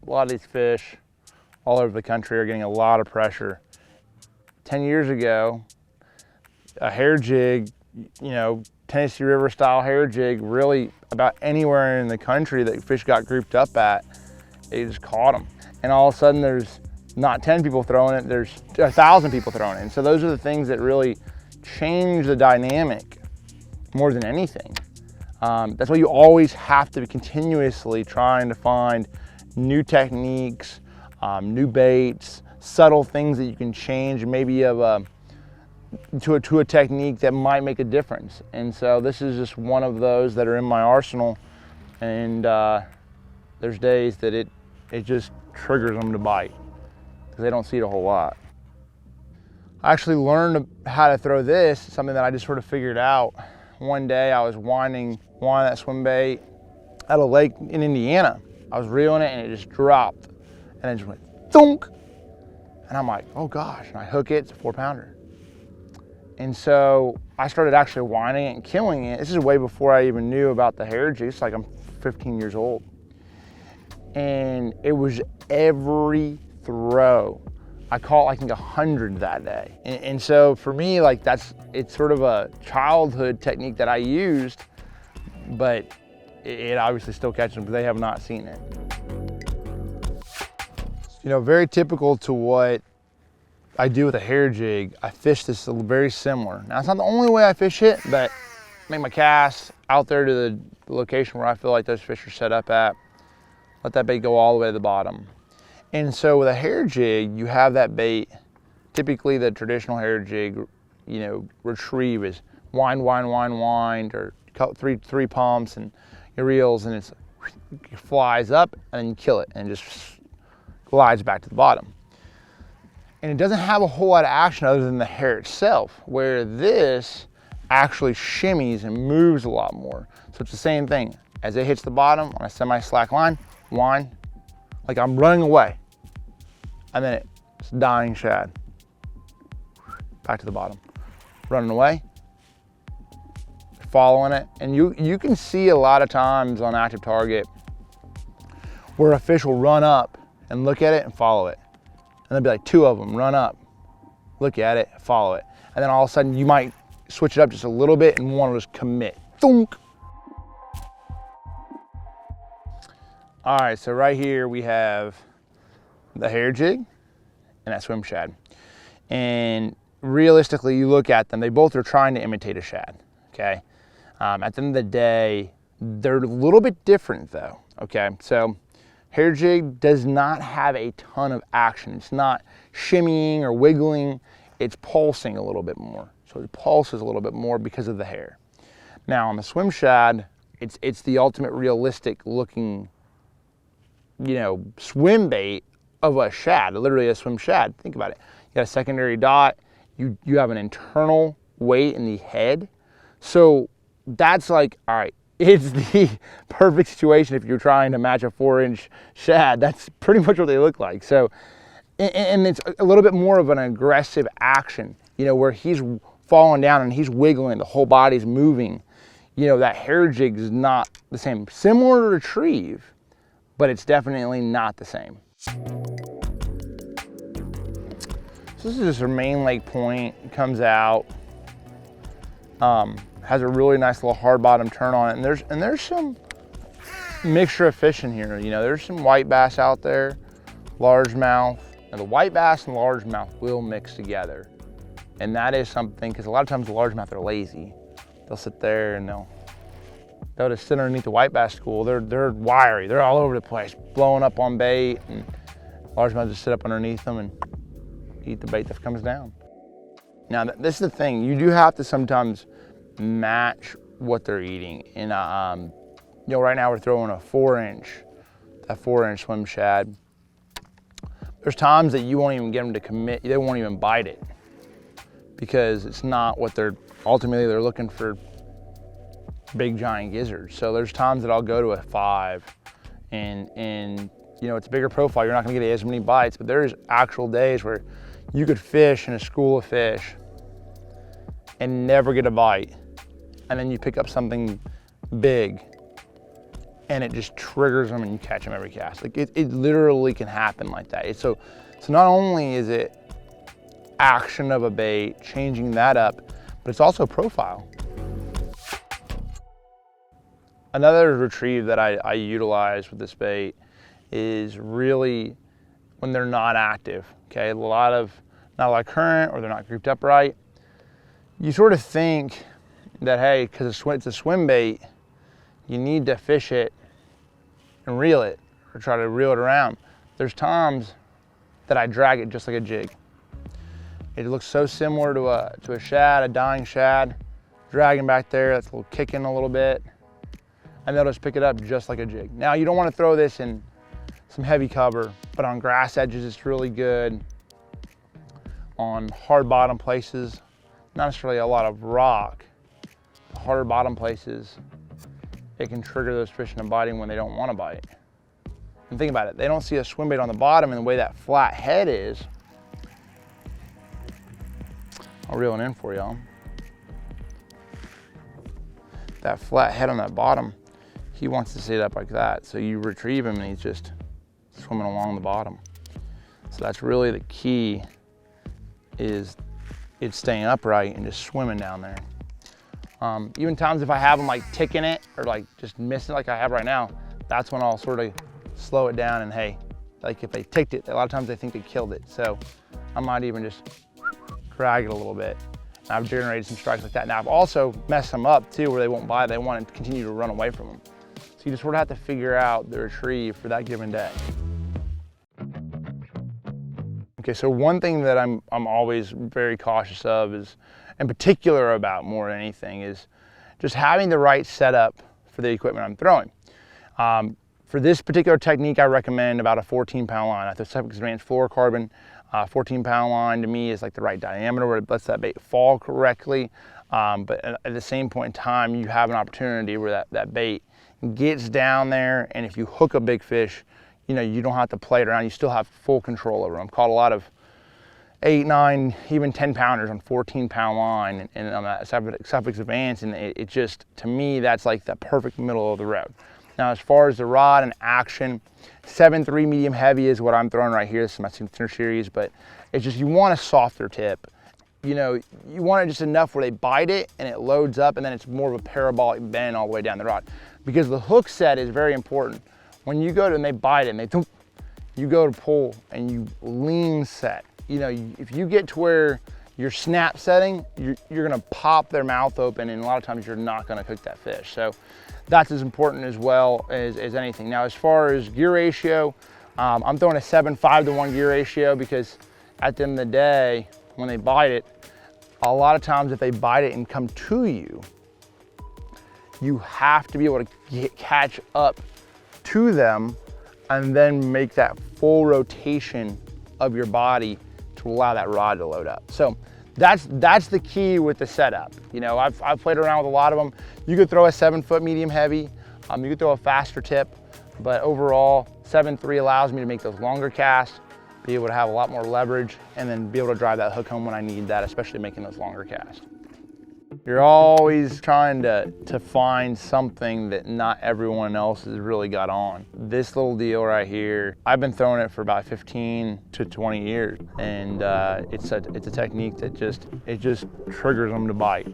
a lot of these fish all over the country are getting a lot of pressure. 10 years ago, a hair jig, you know, Tennessee River style hair jig, really about anywhere in the country that fish got grouped up at, they just caught them. And all of a sudden there's not 10 people throwing it, there's 1,000 people throwing it. And so those are the things that really change the dynamic more than anything. That's why you always have to be continuously trying to find new techniques, new baits, subtle things that you can change, maybe to a technique that might make a difference. And so this is just one of those that are in my arsenal. And there's days that it just triggers them to bite because they don't see it a whole lot. I actually learned how to throw this, something that I just sort of figured out. One day I was winding that swim bait at a lake in Indiana. I was reeling it and it just dropped and it just went thunk. And I'm like, oh gosh, and I hook it, it's a 4-pounder. And so I started actually winding it and killing it. This is way before I even knew about the hair jigs, like I'm 15 years old. And it was every throw. I caught, I think, 100 that day. And so for me, like it's sort of a childhood technique that I used, but it obviously still catches them because they have not seen it. You know, very typical to what I do with a hair jig, I fish this very similar. Now, it's not the only way I fish it, but I make my cast out there to the location where I feel like those fish are set up at. Let that bait go all the way to the bottom. And so with a hair jig, you have that bait, typically the traditional hair jig, you know, retrieve is wind, or three pumps and your reels, and it flies up and then you kill it and it just glides back to the bottom. And it doesn't have a whole lot of action other than the hair itself, where this actually shimmies and moves a lot more. So it's the same thing. As it hits the bottom on a semi-slack line, wind, like I'm running away. And then it's dying shad. Back to the bottom. Running away, following it. And you can see a lot of times on active target where a fish will run up and look at it and follow it. And there'll be like 2 of them run up, look at it, follow it. And then all of a sudden you might switch it up just a little bit and one will just commit. Thunk. All right, so right here we have the hair jig and that swim shad. And realistically, you look at them, they both are trying to imitate a shad, okay? At the end of the day, they're a little bit different though, okay? So hair jig does not have a ton of action. It's not shimmying or wiggling, it's pulsing a little bit more. So it pulses a little bit more because of the hair. Now on the swim shad, it's the ultimate realistic looking, you know, swim bait of a shad, literally a swim shad. Think about it. You got a secondary dot, you have an internal weight in the head. So that's like, all right, it's the perfect situation if you're trying to match a 4-inch shad. That's pretty much what they look like. So, and it's a little bit more of an aggressive action, you know, where he's falling down and he's wiggling, the whole body's moving. You know, that hair jig is not the same. Similar to retrieve, but it's definitely not the same. So this is just our main lake point. It comes out, has a really nice little hard bottom turn on it, and there's some mixture of fish in here. You know, there's some white bass out there, largemouth, and the white bass and largemouth will mix together, and that is something because a lot of times the largemouth are lazy. They'll sit there and they'll just sit underneath the white bass school. They're wiry. They're all over the place, blowing up on bait, and largemouth just sit up underneath them and eat the bait that comes down. Now, this is the thing. You do have to sometimes match what they're eating. And you know, right now we're throwing a 4-inch, that 4-inch swim shad. There's times that you won't even get them to commit. They won't even bite it because it's not what they're looking for. Big giant gizzards. So there's times that I'll go to a 5 and you know, it's a bigger profile. You're not gonna get as many bites, but there's actual days where you could fish in a school of fish and never get a bite. And then you pick up something big and it just triggers them and you catch them every cast. Like it literally can happen like that. So not only is it action of a bait, changing that up, but it's also profile. Another retrieve that I utilize with this bait is really when they're not active, okay? Not a lot of current, or they're not grouped up right. You sort of think that, hey, because it's a swim bait, you need to fish it and reel it, or try to reel it around. There's times that I drag it just like a jig. It looks so similar to a shad, a dying shad. Dragging back there, that's a little kicking a little bit, and they'll just pick it up just like a jig. Now, you don't want to throw this in some heavy cover, but on grass edges, it's really good. On hard bottom places, not necessarily a lot of rock, harder bottom places, it can trigger those fish into biting when they don't want to bite. And think about it, they don't see a swim bait on the bottom, and the way that flat head is, I'll reel it in for y'all. That flat head on that bottom, he wants to sit up like that. So you retrieve him and he's just swimming along the bottom. So that's really the key, is it's staying upright and just swimming down there. Even times if I have them like ticking it or like just missing it like I have right now, that's when I'll sort of slow it down, and hey, like if they ticked it, a lot of times they think they killed it. So I might even just drag it a little bit. And I've generated some strikes like that. Now I've also messed them up too, where they won't bite, they want to continue to run away from them. So you just sort of have to figure out the retrieve for that given day. Okay, so one thing that I'm always very cautious of is, in particular about more than anything, is just having the right setup for the equipment I'm throwing. For this particular technique, I recommend about a 14-pound line. I have the advanced fluorocarbon. 14-pound line to me is like the right diameter where it lets that bait fall correctly. But at the same point in time, you have an opportunity where that bait gets down there, and if you hook a big fish, you know, you don't have to play it around. You still have full control over them. I've caught a lot of 8, 9, even 10 pounders on 14-pound line and on that Suffix Advance, and it just, to me, that's like the perfect middle of the road. Now, as far as the rod and action, 7.3 medium heavy is what I'm throwing right here. This is my signature series, but it's just, you want a softer tip. You know, you want it just enough where they bite it and it loads up, and then it's more of a parabolic bend all the way down the rod. Because the hook set is very important. When you go to, and they bite it, and you go to pull and you lean set. You know, if you get to where you're snap setting, you're gonna pop their mouth open, and a lot of times you're not gonna cook that fish. So that's as important as well as anything. Now, as far as gear ratio, I'm throwing a 7:5 to 1 gear ratio, because at the end of the day, when they bite it, a lot of times if they bite it and come to you, you have to be able to catch up to them and then make that full rotation of your body to allow that rod to load up. So that's the key with the setup. You know, I've played around with a lot of them. You could throw a 7-foot medium heavy, you could throw a faster tip, but overall 7.3 allows me to make those longer casts, be able to have a lot more leverage, and then be able to drive that hook home when I need that, especially making those longer casts. You're always trying to find something that not everyone else has really got on. This little deal right here, I've been throwing it for about 15 to 20 years, and it's a technique that just triggers them to bite.